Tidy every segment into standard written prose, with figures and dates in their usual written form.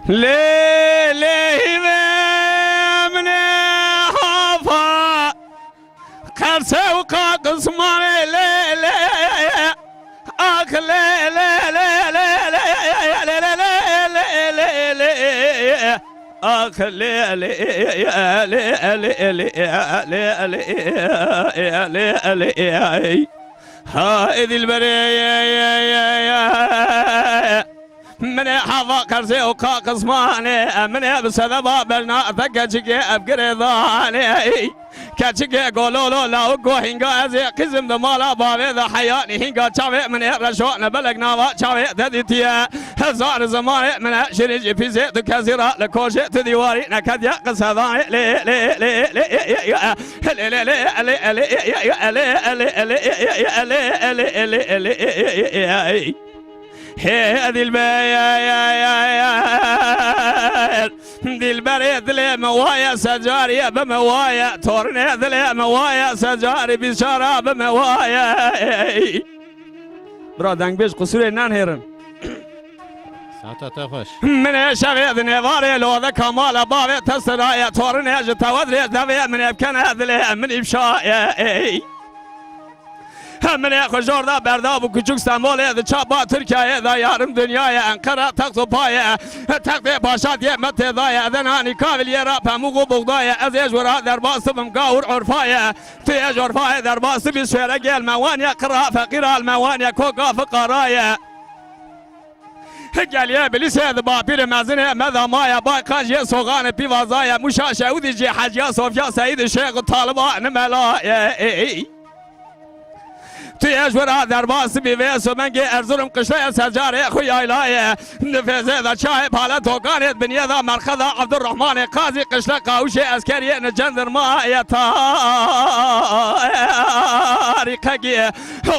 ليلي من حافا قرسه وقاقص مالي ليلي اخ ليلي ليلي اخ ليلي ليلي هذه البريه من حظا كرسي وقاق اسماني من بسذا بابلنا ثقتك ابقرضاني كاتشك قولولو لا وقو هنقا ازي قزم دمالا بابي ذا حياني هنقا تشافي من رشونا بلقنا وا تشافي تديتيا هزار زماني من شريج في زيت كثيرة لكوشي تديواري نكاد يقص هذاني لي لي لي لي لي لي لي هذه البيار دي البريد لي موايا سجاري بموايا تورني لي موايا سجاري بشراب بموايا برادن بيش قصوري نانهيرن ساعتا تخش من شغيد نظاري لو ذا كمال بابي تسرايا تورني جتودري دبي من يبكن هذا من يبشايا من خجور دا بردا bu küçük İstanbul'e de çaba Türkiye'ye da yarım dünyaya Ankara taktı paya taktı başa diye metedaya denani kavil yera pamuğu buğdaya az ejvara derbasım gavur urfaya tiyaj urfaya derbası bir şehre gelme vanya kıra fakir alme vanya koka fıkaraya geliye bilise de babir mezine medamaya bakajye soğanı pivazaya muşa şehudici hacya sofya seyid şeyh taliban melaya تيجورا درباس بيويسو منجي ارزرم قشايا سجاري اخوي عيلايا نفذ ذا شايب حالة توقانيت بنية ذا مرخذة عبد الرحمن قاضي قشلا قاوشي اسكري نجندر ما يتاريقاقي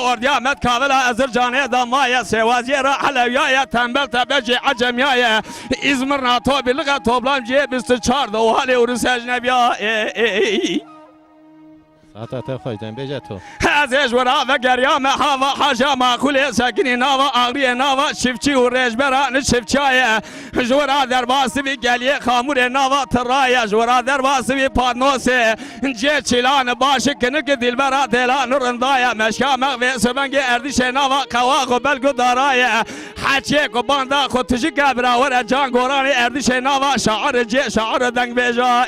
ورديا مد كابلا ازر جاني ذا مايا سيوازي راح لويايا تنبل تبجي عجميايا ازمرنا توبي لغا توبلام جي بستشار دوالي ورس اجنبيا ساعتا تخش دن بيجا تو هزيج ورا وقريا محافا حاجة معقولة ساكني ناوا آغرية ناوا شفشي ورجبرا نشفشايا جورا درباسي بي قليه خاموري ناوا ترايا جورا درباسي بي پادنوسي جي چلان باشي كنك دلبرا دلان رندايا مشكا مغوي سبنگي اردشي ناوا قواغو بلگو دارايا حچي کو باندا خو تجي قبرا ورا جان گوراني اردشي ناوا شعر جي شعر دنگ بيجا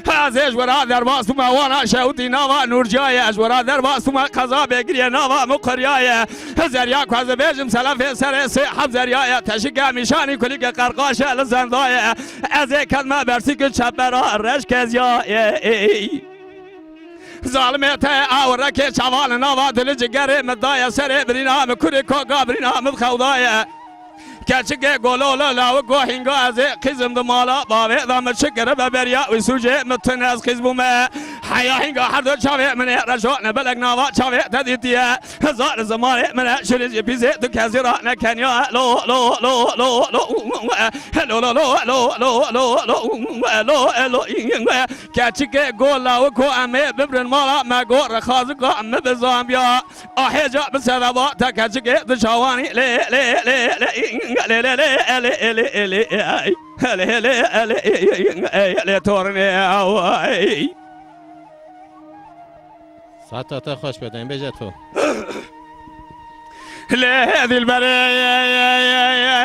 هزيج ورا درباس ما وانا شهودي نوا نورجايا ورا درباس ما قضا بگري نوا مقريايا زريا كواز بيجم سلف سر حب زريا تشقا مشاني كلك قرقاش لزندايا ازي كلمه برسيك شبرا رش كزيا ظالمته اورك شوال نوا دل جگر مدايا سر برينا مكري كوغا برينا مخودايا كاتشك قولولا لا وقو هنگا از قزم دمالا باوی دام شکر ببریا و سوجه متن از قزبومه حیا هنگا هر دو چاوی من رجوع نبلغ نوا چاوی تدیتیه هزار زمان من شریج بیزه دو کزیرا نکنیا لو لو لو لو لو لو لو لو لو لو لو لو كاتشك قولا وقو امي ببرن مالا ما قو رخازقو ام بزامبيا احيجا بسدبا تكاتشك دشاواني لي لي لي لي لي تورني ساعتا تخش بدن بيجا تو هذه البرية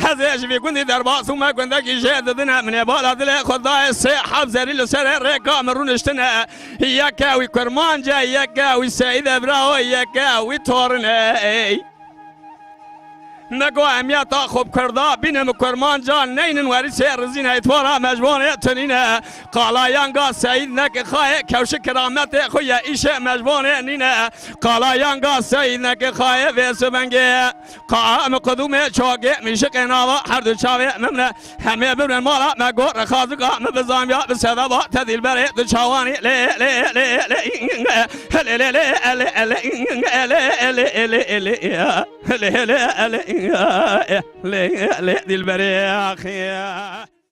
هذا في كندي درباس وما كندك جاد دنا من بالاد له خداي الصحاب زري لسر رقام رونشتنا ياكاوي كرمان جاي ياكاوي سيد ابراو ياكاوي تورني نگو امیت خوب کرده بینم کرمان جان نینن وری سر زین ایتوارا مجبور تنینه قالایانگا سعید نک خواهی کوش کرامت خوی ایش مجبور نینه قالایانگا سعید نک خواهی ویسو بنگه قام قدوم چاگه میشه قناوا هر دو چاوی ممنه همه ببرن مالا مگو رخازقا مبزام یا بسدا با تدیل بره دو چاوانی لی لی لی لی لی لی لی لی لی دلبري يا اخي